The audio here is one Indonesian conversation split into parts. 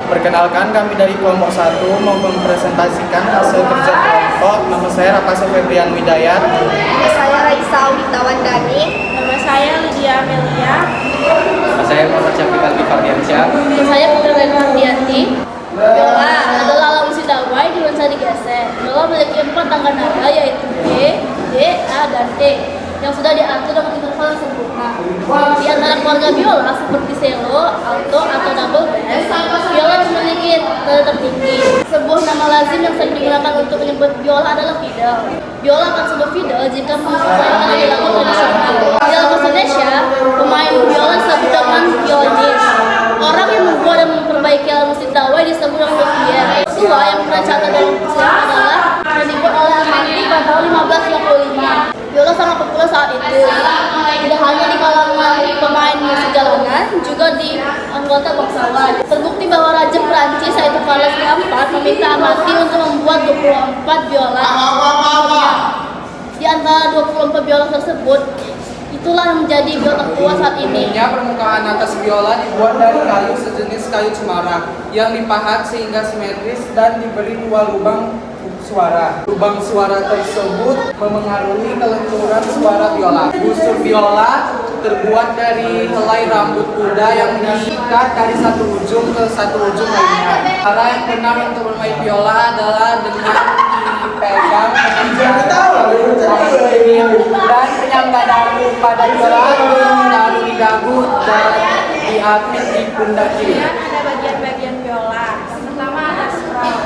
Perkenalkan, kami dari kelompok 1 mau mempresentasikan hasil kerja kelompok. Nama saya Rapasa Febrian Widayat. Nama saya Raisa Audita Wandani. Nama saya Lydia Amelia. Nama saya Muhammad Syafiq Aldi Fardiansyah. Nama saya Putri Lain Mardianti. Biola adalah alat musik dawai di nuansa digeser. Biola memiliki 4 tangga nada, yaitu D, A, dan T, yang sudah diatur dengan interval yang sempurna. Di antara keluarga biola seperti cello, alto, atau double bass, biola memiliki nada tertinggi. Sebuah nama lazim yang sering digunakan untuk menyebut biola adalah fiddle. Biola akan sebut fiddle jika memainkan lagu tradisional. Di dalam bahasa Indonesia, pemain biola disebut dengan violinis. Orang yang membuat dan memperbaiki alat musik dawai disebut dengan luthier. Tua yang pernah catat dalam sejarah adalah yang dibuat oleh Almaty pada tahun 1555. Biola sangat populer saat itu. Tidak hanya di kalangan pemain musik jalanan, juga di anggota bangsawan. Terbukti bahwa Raja Prancis yaitu Charles keempat meminta Almaty untuk membuat 24 biola. Di antara 24 biola tersebut, itulah yang menjadi biola tertua saat ini. Umumnya permukaan atas biola dibuat dari kayu sejenis kayu cemara yang dipahat sehingga simetris dan diberi 2 lubang suara. Lubang suara tersebut memengaruhi kelenturan suara biola. Busur biola terbuat dari helai rambut kuda yang diikat dari satu ujung ke satu ujung lainnya. Cara yang benar untuk bermain biola adalah dengan dipegang dan penyangga dagu pada biola ditaruh di dagu dan diapit di pundak kiri. Kemudian ada bagian-bagian biola. Yang pertama ada scroll.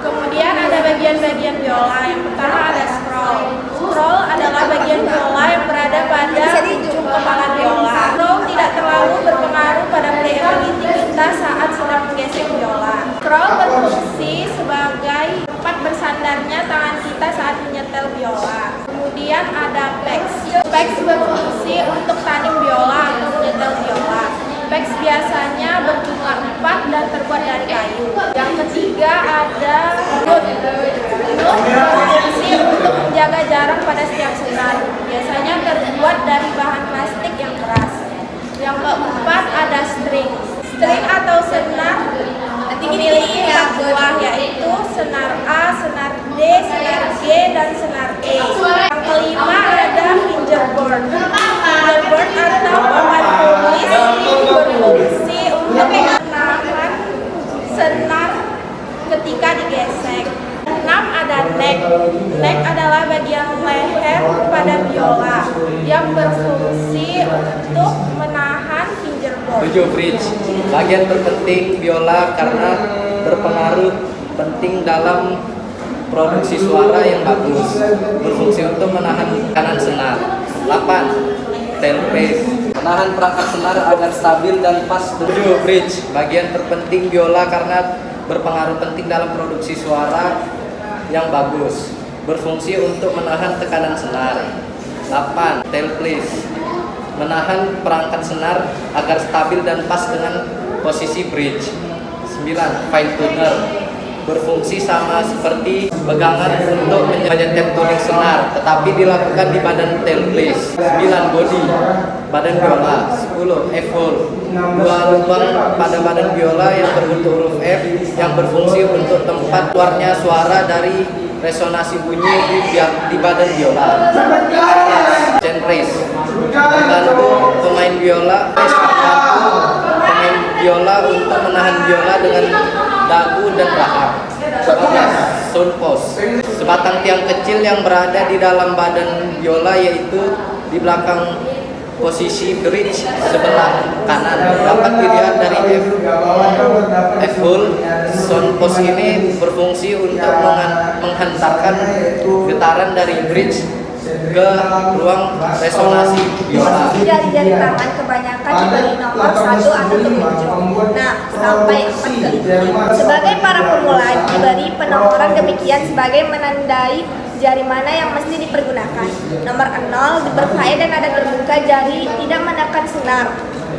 Kemudian ada bagian-bagian biola. Yang pertama ada scroll. Scroll adalah bagian biola yang berada pada ujung kepala biola. Scroll tidak terlalu berpengaruh pada playability kita saat sedang menggesek biola. Scroll berfungsi sebagai tempat bersandarnya tangan kita saat menyetel biola. Kemudian ada pegs. Pegs berfungsi untuk tanim biola atau menyetel biola. Pegs biasanya berjumlah 4 dan terbuat dari kayu. Yang ketiga ada nut. Nut berfungsi untuk menjaga jarak pada setiap senar. Biasanya terbuat dari bahan plastik yang keras. Yang keempat ada string. String atau senar memiliki 4 buah, yaitu senar A, senar D, senar G, dan senar E. Yang kelima ada fingerboard. Fingerboard atau papan tulis berfungsi untuk menahan senar ketika digesek. 6 ada neck. Neck adalah bagian leher pada biola yang berfungsi untuk menahan fingerboard. 7. Bridge, bagian terpenting biola karena berpengaruh penting dalam produksi suara yang bagus. Berfungsi untuk menahan tekanan senar. 8. Tailpiece, menahan perangkat senar agar stabil dan pas. 7. Bridge, bagian terpenting biola karena berpengaruh penting dalam produksi suara yang bagus. Berfungsi untuk menahan tekanan senar. 8. Tailpiece, menahan perangkat senar agar stabil dan pas dengan posisi bridge. 9. Fine tuner, berfungsi sama seperti pegangan untuk menyetem tuning senar, tetapi dilakukan di badan tailpiece. 9. Body, badan biola. 10. F-hole, 2 lubang pada badan biola yang berbentuk huruf F yang berfungsi untuk tempat keluarnya suara dari resonansi bunyi di badan biola. Genres, membantu pemain biola untuk menahan biola dengan dagu dan rahang. 11. Sound post, sebatang tiang kecil yang berada di dalam badan biola, yaitu di belakang posisi bridge sebelah kanan. Dapat dilihat dari F-hole. Sound post ini berfungsi untuk menghantarkan getaran dari bridge ke ruang resonansi biola. Jari-jari tangan kebanyakan diberi nomor 1 atau 7. Nah, sampai 4 kelima. Sebagai para pemula diberi penomoran demikian sebagai menandai jari mana yang mesti dipergunakan. Nomor 0 berfaedah dan nada terbuka, jari tidak menekan senar.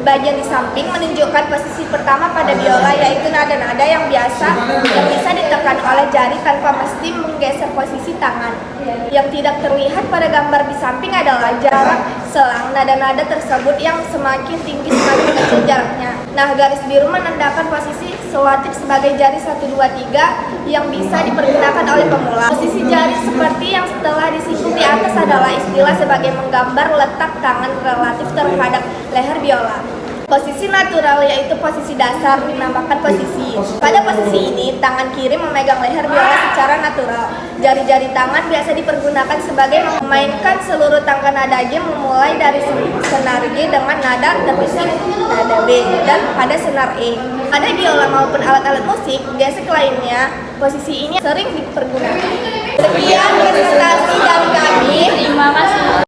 Bagian di samping menunjukkan posisi pertama pada biola, yaitu nada-nada yang bisa ditekan oleh jari tanpa mesti menggeser posisi tangan. Yang tidak terlihat pada gambar di samping adalah jarak selang nada-nada tersebut, yang semakin tinggi semakin kecil jaraknya. Nah, garis biru menandakan posisi relatif sebagai jari 1, 2, 3 yang bisa dipergunakan oleh pemula. Posisi jari seperti yang setelah disinggung di atas adalah istilah sebagai menggambar letak tangan relatif terhadap leher biola. Posisi natural yaitu posisi dasar dinamakan posisi. Pada posisi ini, tangan kiri memegang leher biola secara natural. Jari-jari tangan biasa dipergunakan sebagai memainkan seluruh tangga nada G memulai dari senar G dengan nada terpisah nada B dan pada senar E. Pada biola maupun alat-alat musik, gesek lainnya, posisi ini sering dipergunakan. Sekian presentasi dari kami. Terima kasih.